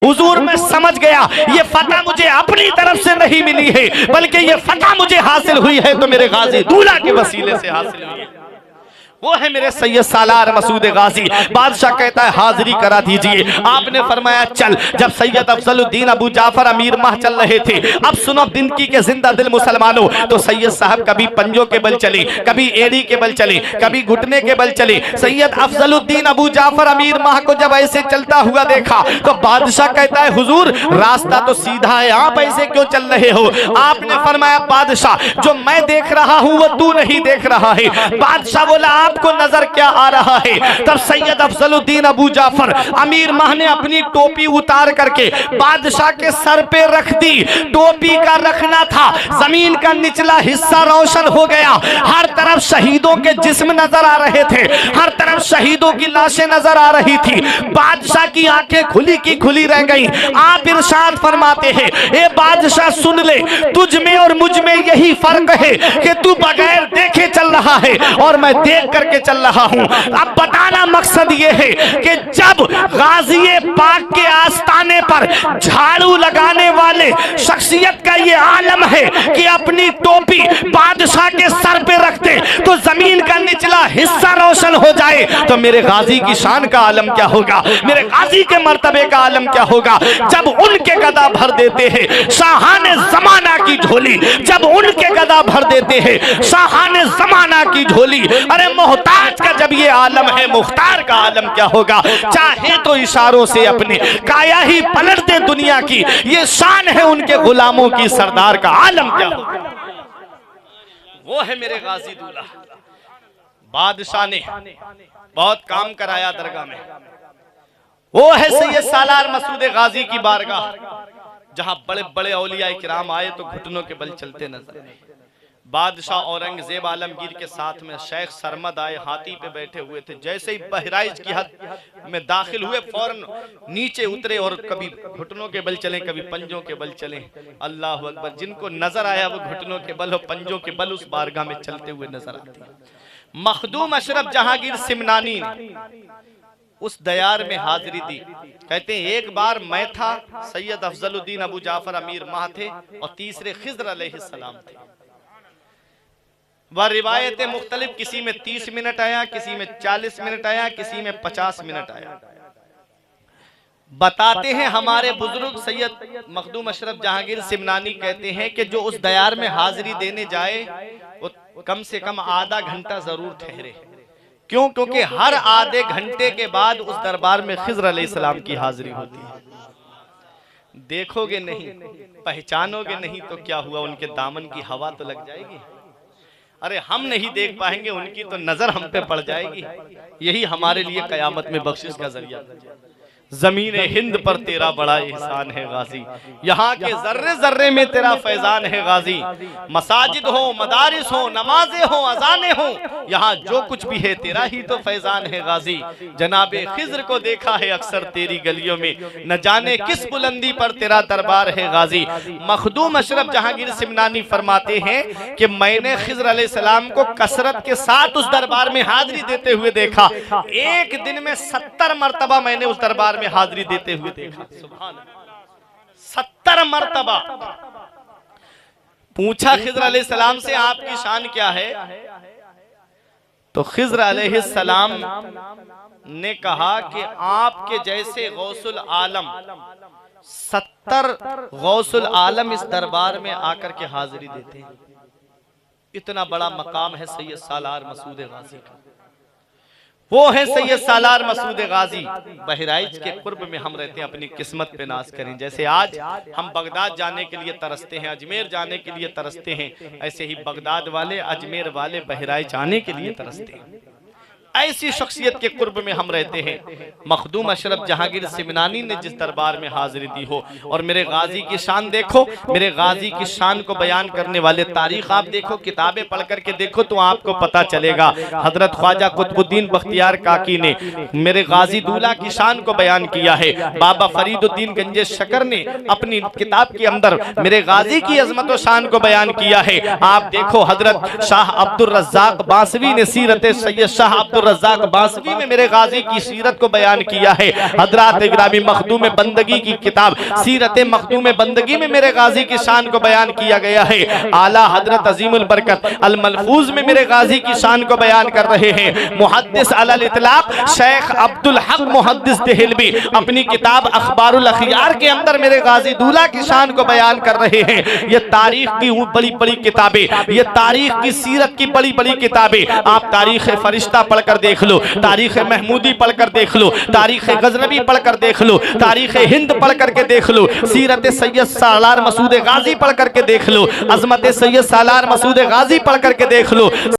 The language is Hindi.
हुजूर मैं समझ गया ये फतह मुझे अपनी तरफ से नहीं मिली है, बल्कि ये फतह मुझे हासिल हुई है तो मेरे गाजी दूल्हा के वसीले से हासिल हुई है। वो है मेरे सैयद सालार मसूद गाजी। बादशाह कहता है हाजिरी करा दीजिए। आपने फरमाया चल। जब सैयद अफजलुद्दीन अबू जाफर अमीर माह चल रहे थे, अब सुनो दिनकी के जिंदा दिल मुसलमानों, तो सैयद साहब कभी पंजों के बल चले, कभी एड़ी के बल चले, कभी घुटने के बल चले। सैयद अफजलुद्दीन अबू जाफर अमीर माह को जब ऐसे चलता हुआ देखा तो बादशाह कहता है हुजूर रास्ता तो सीधा है, आप ऐसे क्यों चल रहे हो? आपने फरमाया बादशाह जो मैं देख रहा हूं वो तू नहीं देख रहा है। बादशाह बोला आपको नजर क्या आ रहा है? तब सैयद अफजलुद्दीन अबू जाफर अमीर माह ने अपनी टोपी उतार करके बादशाह के सर पे रख दी। टोपी का रखना था, जमीन का निचला हिस्सा रोशन हो गया। हर तरफ शहीदों के जिस्म नजर आ रहे थे, हर तरफ शहीदों की लाशें नजर आ रही थी। बादशाह की आंखें खुली की खुली रह गई। आप इरशाद फरमाते हैं ए बादशाह सुन ले, तुझ में और मुझ में यही फर्क है कि तू बगैर देखे चल रहा है और मैं देख करके चल रहा हूं। अब बताना मकसद यह है कि जब गाज़ी पाक के आस्ताने पर झाड़ू लगाने वाले शख्सियत का ये आलम है कि अपनी टोपी बादशाह के सर पे रखते तो जमीन का निचला हिस्सा रोशन हो जाए, तो मेरे गाजी की शान का आलम क्या होगा, मेरे गाजी के मर्तबे का आलम क्या होगा। जब उनके गदा भर देते हैं शाहाने जमाना की झोली, जब उनके गदा भर देते हैं शाहाने जमाना की झोली। अरे मोहताज का जब ये आलम है, मुख्तार का आलम क्या होगा। चाहे तो इशारों से अपने काया ही पलट दे दुनिया की, ये शान है उनके गुलामों की, सरदार का आलम क्या होगा। वो है मेरे गाजी दूल्हा। बादशाह ने बहुत काम कराया दरगाह में। वो है सैयद सालार मसूद गाजी की बारगाह, जहां बड़े बड़े औलिया किराम आए तो घुटनों के बल चलते नजर आए। बादशाह औरंगजेब आलमगीर के साथ में शेख सरमद आए, हाथी पे बैठे हुए थे। जैसे ही बहराइच की हद में दाखिल हुए फौरन नीचे उतरे और कभी घुटनों के बल चले, कभी पंजों के बल चले। अल्लाह अकबर। जिनको नजर आया वो घुटनों के बल और पंजों के बल उस बारगाह में चलते हुए नजर आते हैं। मखदूम अशरफ जहांगीर सिमनानी उस दयार में हाजिरी दी। कहते हैं एक बार मैं था, सैयद अफजलुद्दीन अबू जाफर अमीर माह थे और तीसरे खिज़्र अलैहिस्सलाम थे। वह रिवायतें मुख्तलिफ, किसी में 30 मिनट आया, किसी में 40 मिनट आया, किसी में 50 मिनट आया। बताते हैं हमारे बुजुर्ग सैयद मखदूम अशरफ जहांगीर सिमनानी कहते हैं कि जो उस दयार में हाजिरी देने जाए वो कम से कम आधा घंटा जरूर ठहरे। क्यों? क्योंकि हर आधे घंटे के बाद उस दरबार में खिज़्र अलैहिस्सलाम की हाजिरी होती है। देखोगे नहीं, पहचानोगे नहीं तो क्या हुआ, उनके दामन की हवा तो लग जाएगी। अरे हम नहीं देख पाएंगे, उनकी तो नजर हम पे पड़ जाएगी। यही हमारे लिए कयामत में बख्शिश का जरिया। ज़मीने हिंद पर तेरा बड़ा एहसान है गाजी, यहाँ के जर्रे जर्रे में तेरा फैजान है गाजी। मसाजिद हो, मदारिस हो, नमाजें हो, अजाने हो, यहाँ जो कुछ भी है तेरा ही तो फैजान है गाजी। जनाबे खिज़्र को देखा है अक्सर तेरी गलियों में, न जाने किस बुलंदी पर तेरा दरबार है गाजी। मखदूम अशरफ जहांगीर सिमनानी फरमाते हैं कि मैंने खिज़्र अलैहिस्सलाम को कसरत के साथ उस दरबार में हाजिरी देते हुए देखा। एक दिन में 70 मरतबा मैंने उस दरबार में हाजिरी देते हुए देखा। सुभान अल्लाह, 70 मरतबा। पूछा खिज़्र अलैहिस्सलाम से आपकी शान क्या है, तो खिज़्र अलैहिस्सलाम ने कहा कि आपके जैसे गौसुल आलम 70 गौसुल आलम इस दरबार में आकर के हाजिरी देते हैं। इतना बड़ा मकाम है सैयद सालार मसूद गाजी का। वो है सैयद सालार मसूद गाजी। बहराइच के कुर्ब में हम रहते हैं, अपनी किस्मत पे नाज करें। जैसे आज हम बगदाद जाने के लिए तरसते हैं, अजमेर जाने के लिए तरसते हैं, ऐसे ही बगदाद वाले, अजमेर वाले बहराइच आने के लिए तरसते हैं। ऐसी शख्सियत के कुर्ब में हम रहते हैं। मखदूम अशरफ जहांगीर सिमनानी ने जिस दरबार में हाजिरी दी हो, और मेरे गाजी की शान देखो, मेरे गाजी की शान को बयान करने वाले तारीख आप देखो, किताबें पढ़ करके देखो तो आपको पता चलेगा। हजरत ख्वाजा कुतुबुद्दीन बख्तियार काकी ने मेरे गाजी दूल्हा की शान को बयान किया है। बाबा फरीदुद्दीन गंजे शकर ने अपनी किताब के अंदर मेरे गाजी की अजमत और शान को बयान किया है। आप देखो हजरत शाह अब्दुल रज़्ज़ाक़ बासवी ने सीरत सैयद शाह अब्दुल रज़्ज़ाक़ बासवी में मेरे गाजी की सीरत को बयान किया है। हज़रात गिरामी मखदूम बंदगी की किताब सीरत मखदूम बंदगी में मेरे गाजी की शान को बयान किया गया है। आला हज़रत अज़ीमुल बरकत अल मलफूज में मेरे गाजी की शान को बयान कर रहे हैं। मुहद्दिस अलल इतलाक़ शेख अब्दुल हक मुहद्दिस देहलवी अपनी किताब अखबारुल अखियार के अंदर मेरे गाजी दूल्हा की शान को बयान कर रहे हैं। ये तारीख की बड़ी बड़ी किताबें, ये तारीख की सीरत की बड़ी बड़ी किताबें, आप तारीख फरिश्ता पढ़कर देख लो, तारीख महमूदी पढ़कर देख लो, तारीख गजनबी पढ़कर देख लो, तारीख हिंद पढ़ करके देख लो, सीरत सैयद सालार मसूद गाजी पढ़ करके देख लो, अजमत सैयद सालार मसूद गाजी पढ़ करके देख लो।